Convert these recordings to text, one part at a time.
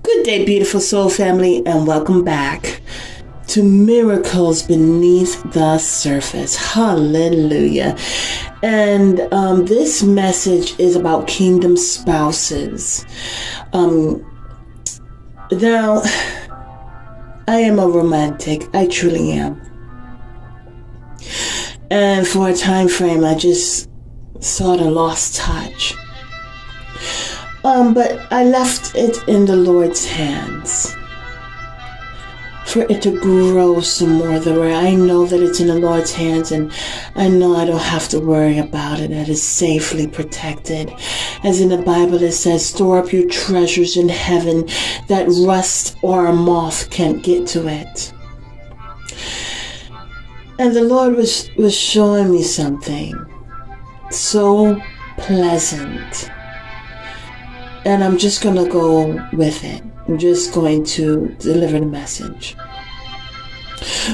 Good day, beautiful soul family, and welcome back to Miracles Beneath the Surface. Hallelujah. And this message is about kingdom spouses. Now, I am a romantic. I truly am. And for a time frame, I just sort of lost touch. But I left it in the Lord's hands for it to grow some more. I know that it's in the Lord's hands, and I know I don't have to worry about it. It is safely protected. As in the Bible it says, store up your treasures in heaven that rust or a moth can't get to it. And the Lord was showing me something so pleasant. And I'm just going to go with it. I'm just going to deliver the message.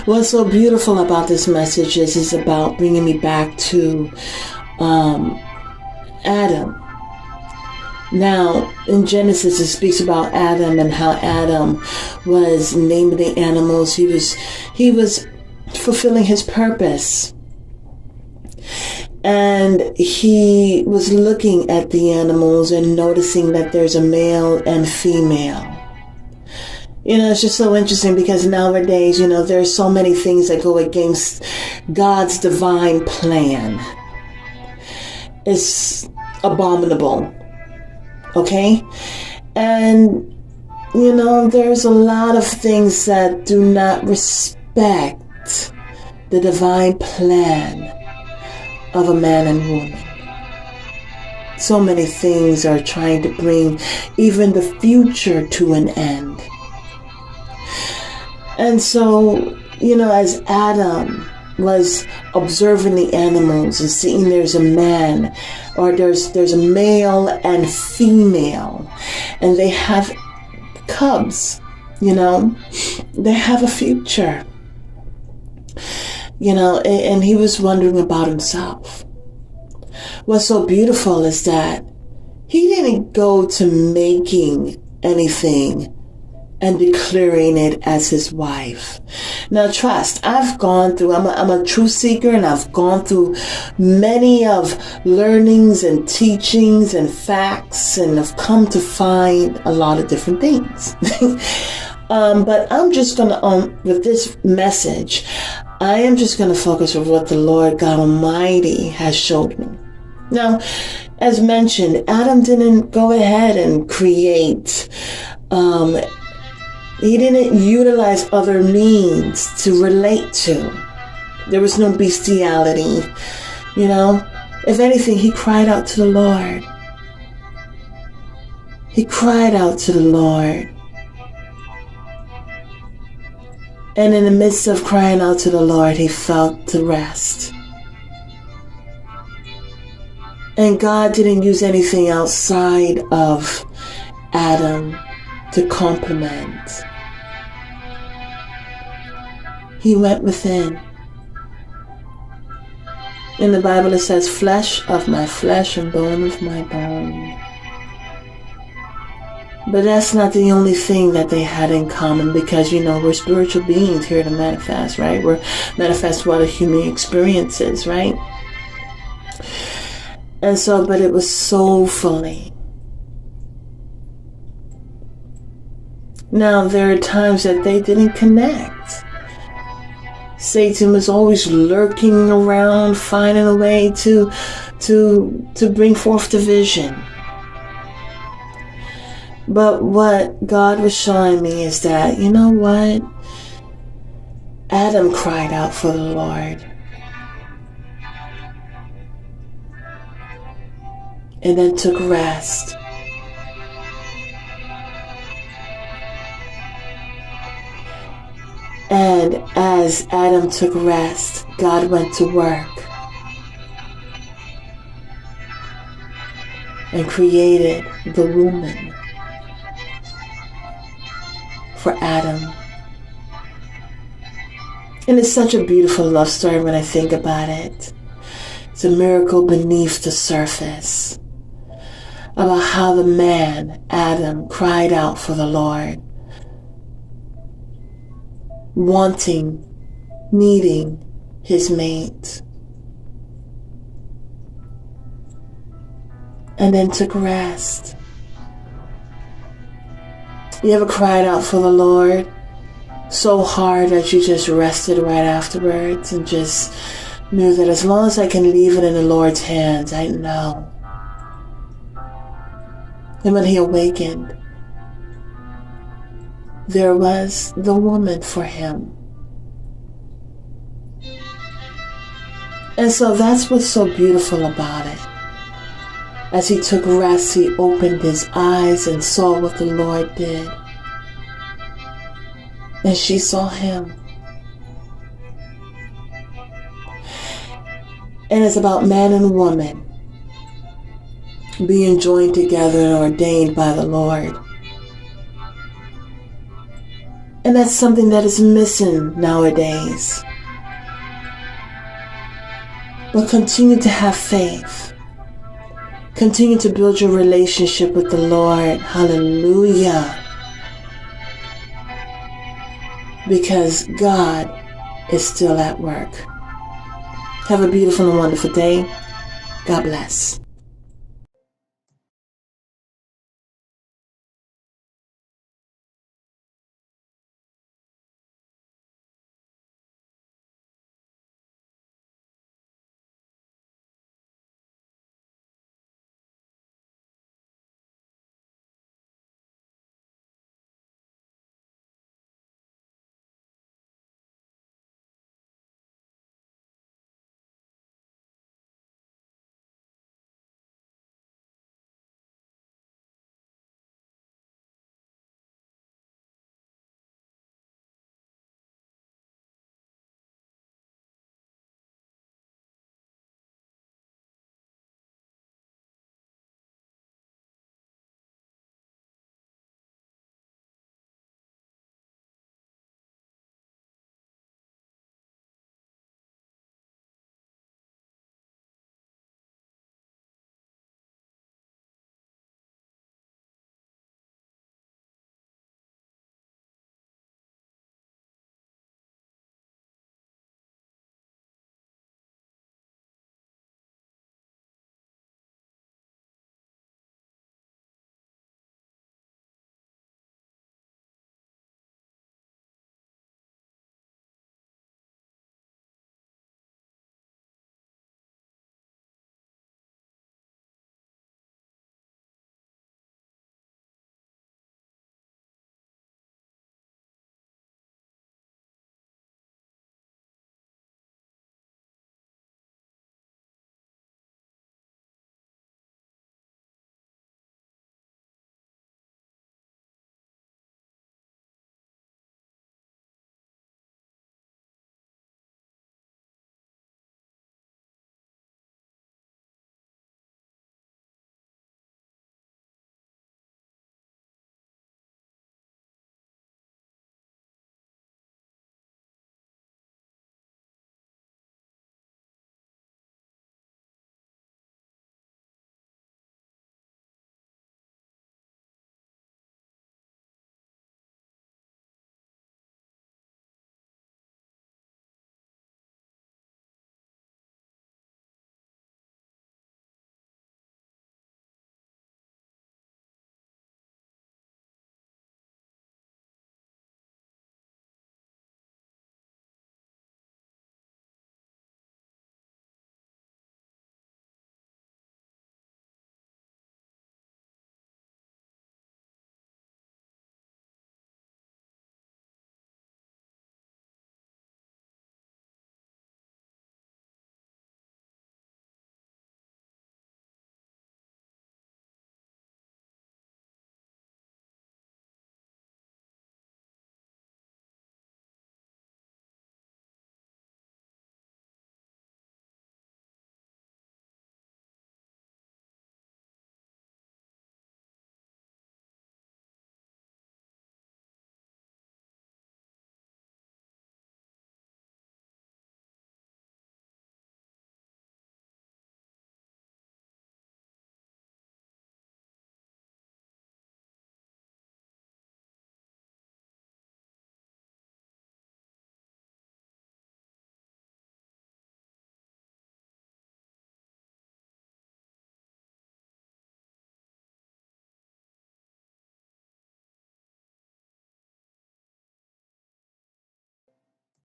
What's so beautiful about this message is about bringing me back to Adam. Now, in Genesis, it speaks about Adam and how Adam was naming the animals. He was fulfilling his purpose. And he was looking at the animals and noticing that there's a male and female. It's just so interesting because nowadays, there's so many things that go against God's divine plan. It's abominable. Okay? And, there's a lot of things that do not respect the divine plan of a man and woman. So many things are trying to bring even the future to an end. And so, as Adam was observing the animals and seeing there's a man, or there's a male and female, and they have cubs, they have a future. And he was wondering about himself. What's so beautiful is that he didn't go to making anything and declaring it as his wife. Now trust, I'm a truth seeker, and I've gone through many of learnings and teachings and facts, and I've come to find a lot of different things. But I'm just going to, with this message, I am just going to focus on what the Lord God Almighty has showed me. Now, as mentioned, Adam didn't go ahead and create. He didn't utilize other means to relate to. There was no bestiality. If anything, he cried out to the Lord. He cried out to the Lord. And in the midst of crying out to the Lord, he felt the rest. And God didn't use anything outside of Adam to complement. He went within. In the Bible it says, flesh of my flesh and bone of my bone. But that's not the only thing that they had in common, because, we're spiritual beings here to manifest, right? We're manifest what a human experience is, right? And so, but it was soulfully. Now, there are times that they didn't connect. Satan was always lurking around, finding a way to bring forth division. But what God was showing me is that, what? Adam cried out for the Lord. And then took rest. And as Adam took rest, God went to work and created the woman for Adam. And it's such a beautiful love story when I think about it. It's a miracle beneath the surface. about how the man, Adam, cried out for the Lord, wanting, needing his mate, and then took rest. You ever cried out for the Lord so hard that you just rested right afterwards and just knew that as long as I can leave it in the Lord's hands, I know. And when he awakened, there was the woman for him. And so that's what's so beautiful about it. As he took rest, he opened his eyes and saw what the Lord did. And she saw him. And it's about man and woman being joined together and ordained by the Lord. And that's something that is missing nowadays. But continue to have faith. Continue to build your relationship with the Lord. Hallelujah. Because God is still at work. Have a beautiful and wonderful day. God bless.